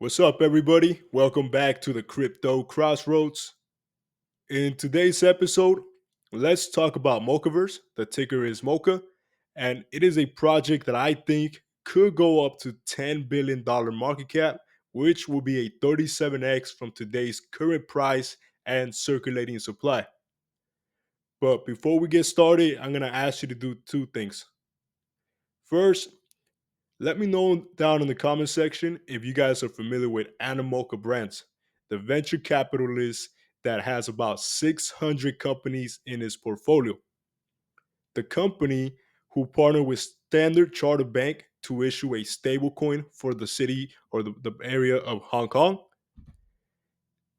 What's up, everybody? Welcome back to the Crypto Crossroads. In today's episode, let's talk about Mocaverse. The ticker is Moca, and it is a project that I think could go up to $10 billion market cap, which will be a 37x from today's current price and circulating supply. But before we get started, I'm going to ask you to do two things. First, let me know down in the comment section if you guys are familiar with Animoca Brands, the venture capitalist that has about 600 companies in its portfolio. The company who partnered with Standard Chartered Bank to issue a stablecoin for the city or the area of Hong Kong.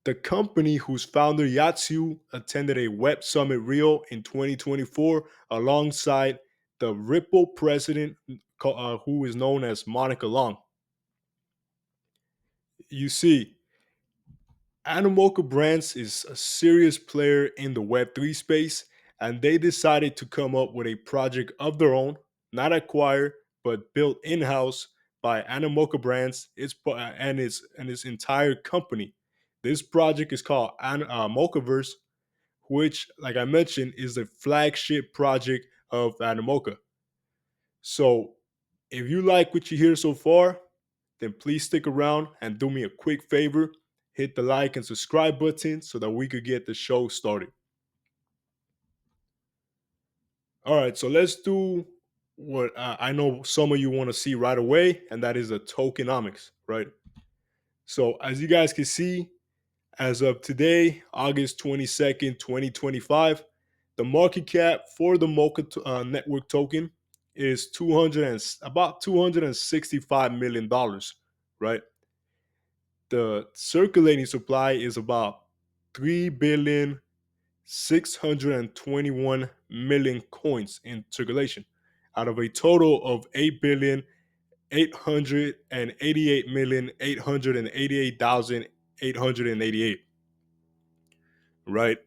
The company whose founder Yat Siu attended a Web Summit Rio in 2024 alongside the Ripple president, who is known as Monica Long. You see, Animoca Brands is a serious player in the Web3 space, and they decided to come up with a project of their own, not acquired, but built in-house by Animoca Brands and its entire company. This project is called Mocaverse, which, like I mentioned, is the flagship project of Animoca. So, if you like what you hear so far, then please stick around and do me a quick favor. Hit the like and subscribe button so that we could get the show started. All right, so let's do what I know some of you want to see right away, and that is the tokenomics, right? So, as you guys can see, as of today, August 22nd, 2025, the market cap for the Moca Network token is about $265 million, right? The circulating supply is about 3,621,000,000 coins in circulation out of a total of 8,888,888,888, right?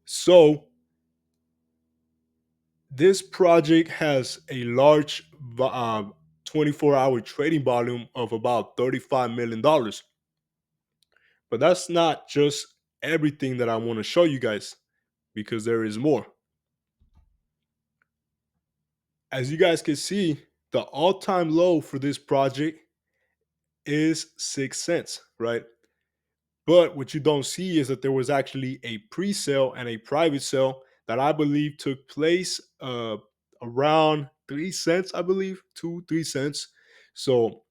So this project has a large 24-hour trading volume of about $35 million. But that's not just everything that I want to show you guys, because there is more. As you guys can see, the all-time low for this project is 6 cents, right? But what you don't see is that there was actually a pre-sale and a private sale that I believe took place around 3 cents, I believe, 2, 3 cents. So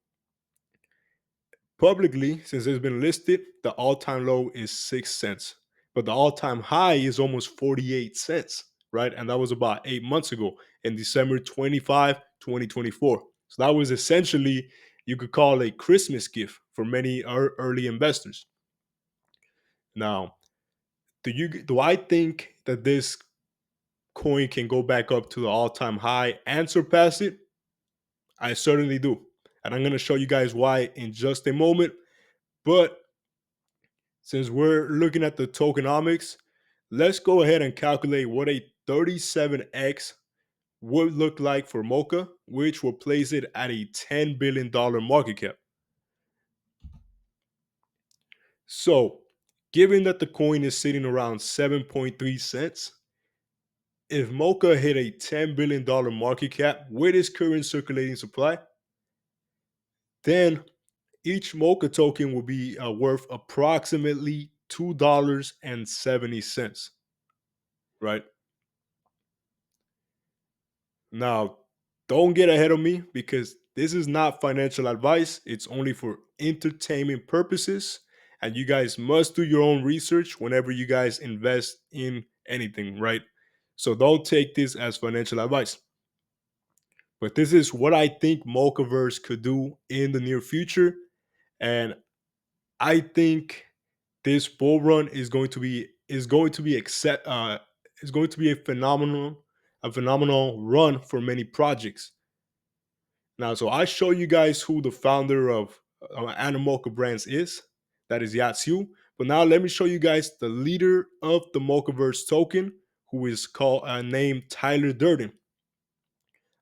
publicly, since it's been listed, the all-time low is 6 cents, but the all-time high is almost 48 cents, right? And that was about 8 months ago in December 25, 2024. So that was essentially, you could call a Christmas gift for many early investors. Now, do I think that this coin can go back up to the all-time high and surpass it? I certainly do. And I'm going to show you guys why in just a moment. But since we're looking at the tokenomics, let's go ahead and calculate what a 37x would look like for Moca, which will place it at a $10 billion market cap. So, given that the coin is sitting around 7.3 cents, if Moca hit a $10 billion market cap with its current circulating supply, then each Mocha token will be worth approximately $2.70, right? Now, don't get ahead of me because this is not financial advice. It's only for entertainment purposes. And you guys must do your own research whenever you guys invest in anything, right? So don't take this as financial advice. But this is what I think Mocaverse could do in the near future. And I think this bull run is going to be a phenomenal run for many projects. Now, so I show you guys who the founder of Animoca Brands is. That is Yat Siu. But now let me show you guys the leader of the Mocaverse token, who is called named Tyler Durden.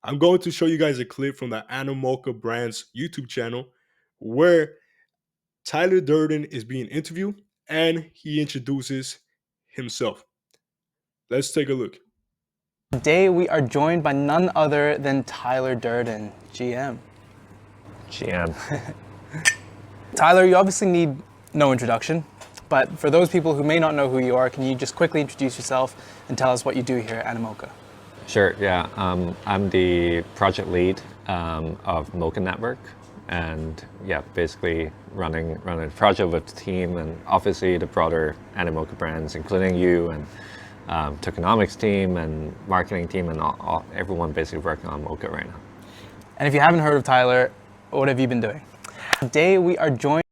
I'm going to show you guys a clip from the Animoca Brands YouTube channel where Tyler Durden is being interviewed and he introduces himself. Let's take a look. Today we are joined by none other than Tyler Durden, GM. Tyler, you obviously need no introduction, but for those people who may not know who you are, can you just quickly introduce yourself and tell us what you do here at Animoca? Sure, yeah. I'm the project lead of Moca Network, and yeah, basically running the project with the team and obviously the broader Animoca brands, including you and tokenomics team and marketing team and everyone basically working on Moca right now. And if you haven't heard of Tyler, what have you been doing? Today we are joined.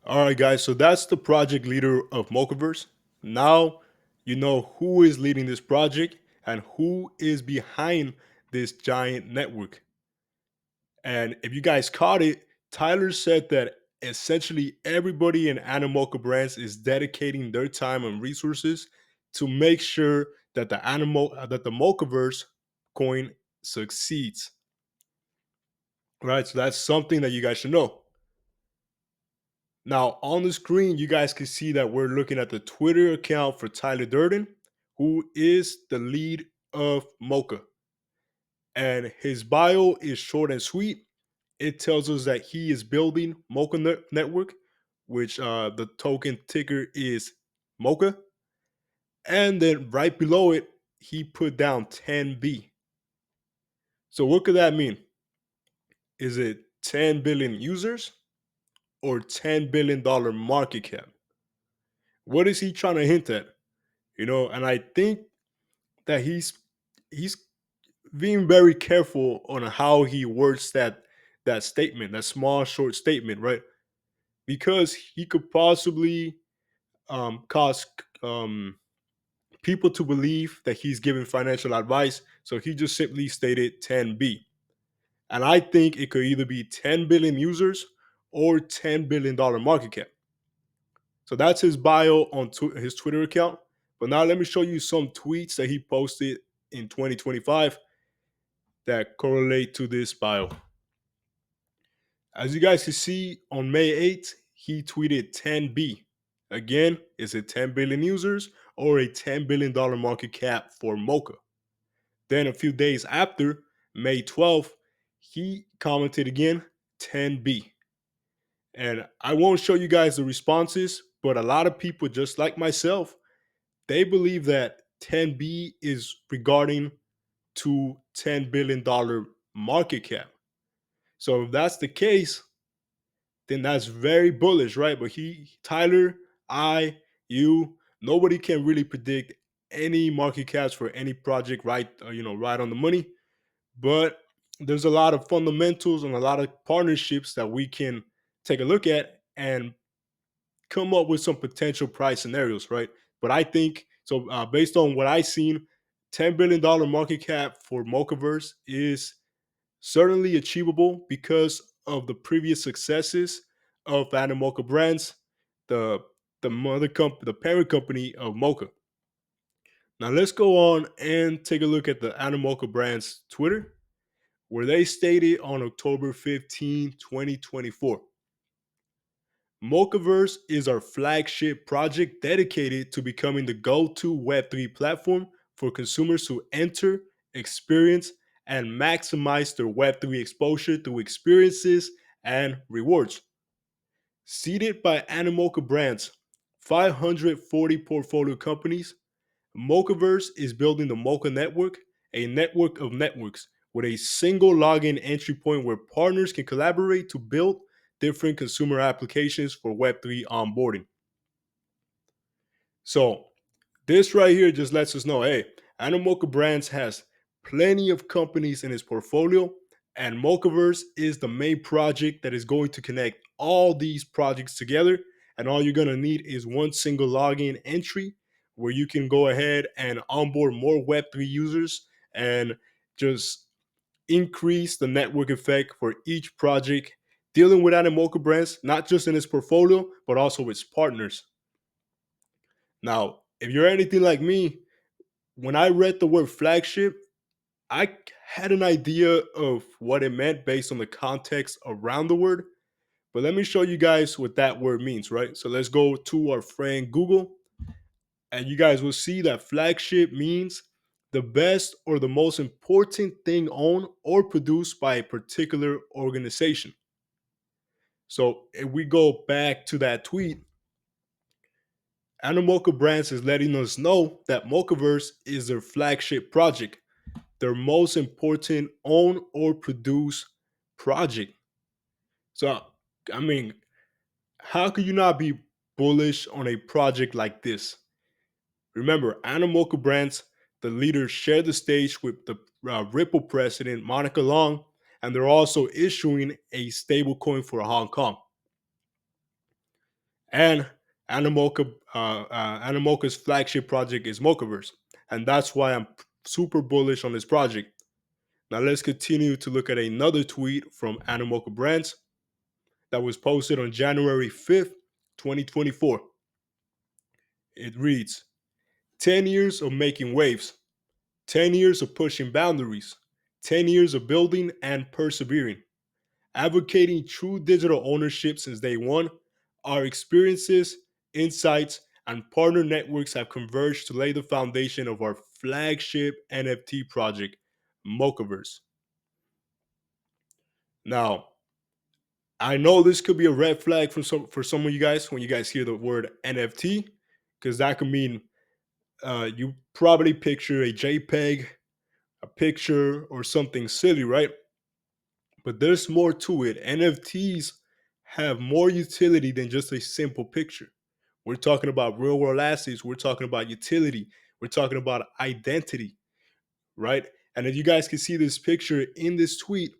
All right, guys, so that's the project leader of Mocaverse. Now you know who is leading this project and who is behind this giant network. And if you guys caught it, Tyler said that essentially everybody in Animoca brands is dedicating their time and resources to make sure that the Mocaverse coin succeeds. Right? So that's something that you guys should know. Now, on the screen, you guys can see that we're looking at the Twitter account for Tyler Durden, who is the lead of Moca. And his bio is short and sweet. It tells us that he is building Moca Network, which the token ticker is Moca. And then right below it, he put down 10B. So what could that mean? Is it 10 billion users or $10 billion market cap? What is he trying to hint at? And I think that he's being very careful on how he words that statement, that small short statement, right? Because he could possibly cause people to believe that he's giving financial advice. So he just simply stated 10B. And I think it could either be 10 billion users or $10 billion market cap. So that's his bio on his Twitter account. But now let me show you some tweets that he posted in 2025 that correlate to this bio. As you guys can see, on May 8th, he tweeted 10B. Again, is it 10 billion users or a $10 billion market cap for Moca? Then a few days after, May 12th, he commented again, 10B. And I won't show you guys the responses, but a lot of people, just like myself, they believe that 10B is regarding to $10 billion market cap. So if that's the case, then that's very bullish, right? But Tyler, you, nobody can really predict any market caps for any project right on the money. But there's a lot of fundamentals and a lot of partnerships that we can take a look at and come up with some potential price scenarios, right? But I think so. Based on what I've seen, $10 billion market cap for Mocaverse is certainly achievable because of the previous successes of Animoca brands, the the parent company of Moca. Now let's go on and take a look at the Animoca brand's Twitter, where they stated on October 15, 2024. Mocaverse is our flagship project dedicated to becoming the go-to Web3 platform for consumers to enter, experience, and maximize their Web3 exposure through experiences and rewards. Seeded by Animoca brands, 540 portfolio companies, Mocaverse is building the Moca Network, a network of networks with a single login entry point where partners can collaborate to build different consumer applications for Web3 onboarding. So, this right here just lets us know, hey, Animoca Brands has plenty of companies in its portfolio, and Mocaverse is the main project that is going to connect all these projects together. And all you're going to need is one single login entry where you can go ahead and onboard more Web3 users and just increase the network effect for each project dealing with Animoca Brands, not just in its portfolio, but also its partners. Now, if you're anything like me, when I read the word flagship, I had an idea of what it meant based on the context around the word. But let me show you guys what that word means, right? So let's go to our friend Google, and you guys will see that flagship means the best or the most important thing owned or produced by a particular organization. So if we go back to that tweet, Animoca Brands is letting us know that Mocaverse is their flagship project, their most important owned or produced project. So, I mean, how could you not be bullish on a project like this? Remember, Animoca Brands, the leaders, share the stage with the Ripple president, Monica Long, and they're also issuing a stablecoin for Hong Kong. And Animoca's flagship project is Mocaverse. And that's why I'm super bullish on this project. Now let's continue to look at another tweet from Animoca Brands that was posted on January 5th, 2024. It reads, 10 years of making waves, 10 years of pushing boundaries, 10 years of building and persevering, advocating true digital ownership since day one. Our experiences, insights, and partner networks have converged to lay the foundation of our flagship NFT project, Mocaverse. Now, I know this could be a red flag for some of you guys when you guys hear the word NFT, because that could mean you probably picture a JPEG, a picture, or something silly, right? But there's more to it. NFTs have more utility than just a simple picture. We're talking about real world assets. We're talking about utility. We're talking about identity, right? And if you guys can see this picture in this tweet,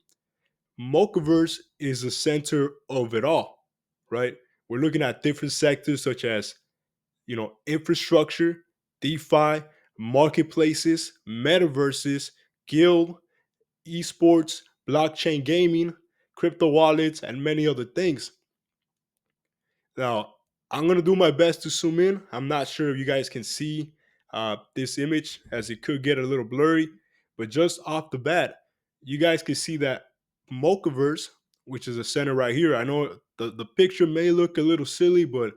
Mocaverse is the center of it all, right? We're looking at different sectors such as, infrastructure, DeFi, marketplaces, metaverses, guild, esports, blockchain gaming, crypto wallets, and many other things. Now, I'm going to do my best to zoom in. I'm not sure if you guys can see this image as it could get a little blurry, but just off the bat, you guys can see that Mocaverse, which is a center right here. I know the picture may look a little silly, but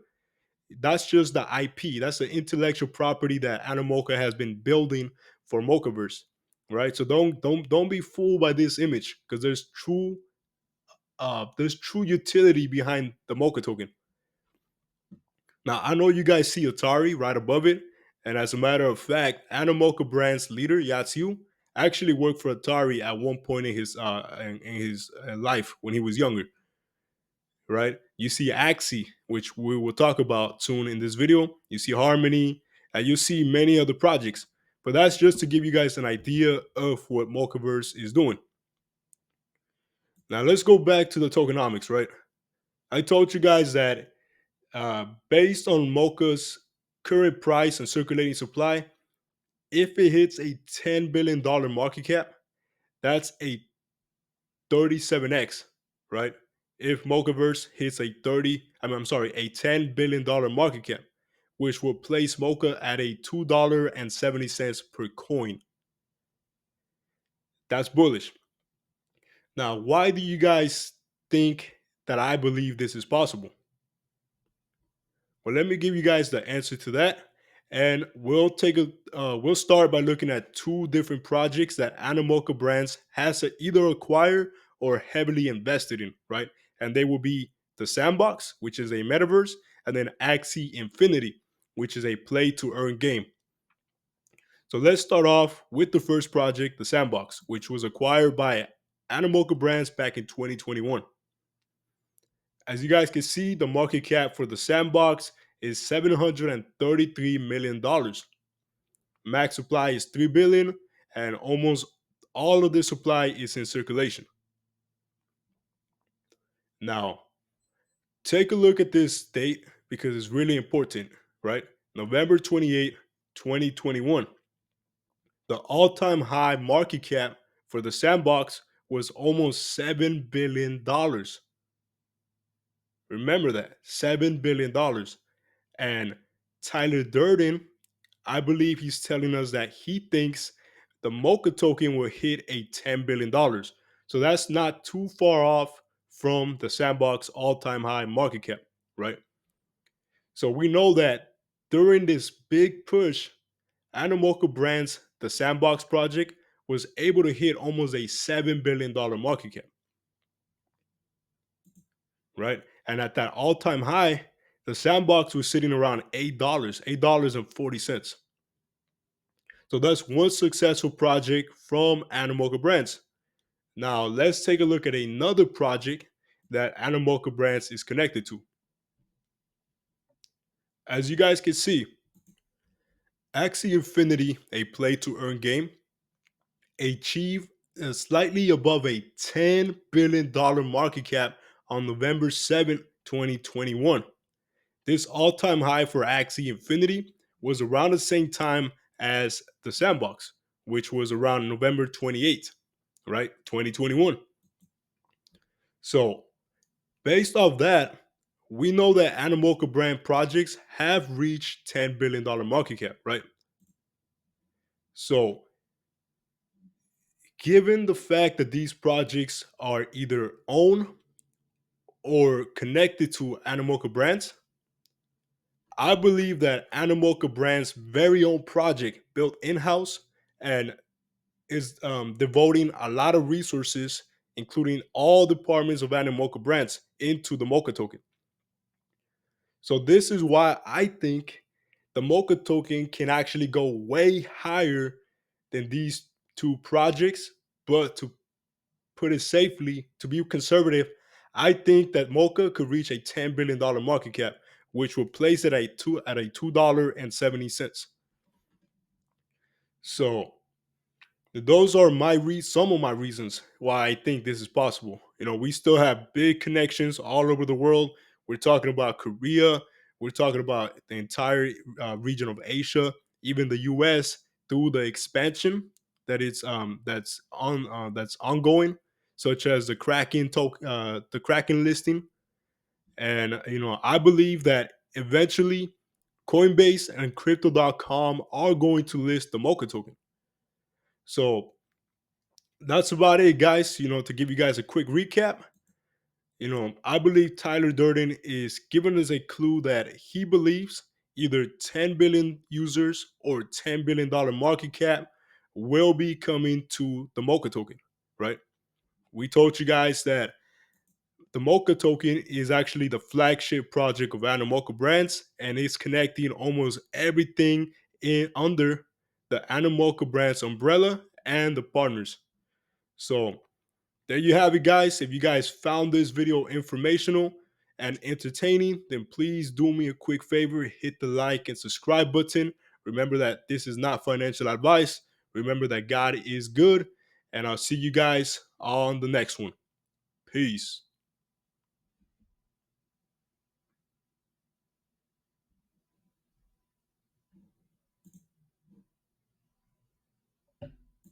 that's just the IP. That's the intellectual property that Animoca has been building for Mocaverse, right? So don't be fooled by this image because there's true utility behind the Mocha token. Now I know you guys see Atari right above it, and as a matter of fact, Animoca brand's leader Yat Siu actually worked for Atari at one point in his life when he was younger, right? You see Axie, which we will talk about soon in this video. You see Harmony, and you see many other projects. But that's just to give you guys an idea of what Mocaverse is doing. Now let's go back to the tokenomics, right? I told you guys that based on Mocha's current price and circulating supply, if it hits a $10 billion market cap, that's a 37x, right? If Mocaverse hits a $10 billion market cap, which will place Mocha at a $2.70 per coin. That's bullish. Now, why do you guys think that I believe this is possible? Well, let me give you guys the answer to that, and we'll start by looking at two different projects that Animoca Brands has to either acquire or heavily invested in, right? And they will be the Sandbox, which is a metaverse, and then Axie Infinity, which is a play to earn game. So let's start off with the first project, the Sandbox, which was acquired by Animoca Brands back in 2021. As you guys can see, the market cap for the Sandbox is $733 million. Max supply is 3 billion, and almost all of the supply is in circulation. Now, take a look at this date because it's really important, right? November 28, 2021. The all-time high market cap for the Sandbox was almost $7 billion. Remember that, $7 billion. And Tyler Durden, I believe he's telling us that he thinks the Mocha token will hit a $10 billion. So that's not too far off from the Sandbox all-time high market cap, right? So we know that during this big push, Animoca Brands, the Sandbox project, was able to hit almost a $7 billion market cap, right? And at that all-time high, the Sandbox was sitting around $8.40. So that's one successful project from Animoca Brands. Now let's take a look at another project that Animoca Brands is connected to. As you guys can see, Axie Infinity, a play-to-earn game, achieved slightly above a $10 billion market cap on November 7th, 2021. This all-time high for Axie Infinity was around the same time as the Sandbox, which was around November 28th, right? 2021. So, based off that, we know that Animoca brand projects have reached $10 billion market cap, right? So, given the fact that these projects are either owned or connected to Animoca brands, I believe that Animoca brand's very own project built in-house and is devoting a lot of resources, including all departments of Animoca brands, into the Moca token. So this is why I think the Mocha token can actually go way higher than these two projects. But to put it safely, to be conservative, I think that Mocha could reach a $10 billion market cap, which will place it at a $2.70. So those are some of my reasons why I think this is possible. We still have big connections all over the world. We're talking about Korea. We're talking about the entire region of Asia, even the U.S. through the expansion that's ongoing, such as the Kraken listing. And I believe that eventually Coinbase and Crypto.com are going to list the Mocha token. So that's about it, guys. To give you guys a quick recap, I believe Tyler Durden is giving us a clue that he believes either 10 billion users or $10 billion market cap will be coming to the Mocha token, right? We told you guys that the Mocha token is actually the flagship project of Animoca Brands, and it's connecting almost everything in under the Animoca Brands umbrella and the partners. So there you have it, guys. If you guys found this video informational and entertaining, then please do me a quick favor, hit the like and subscribe button. Remember that this is not financial advice. Remember that God is good, and I'll see you guys on the next one. Peace.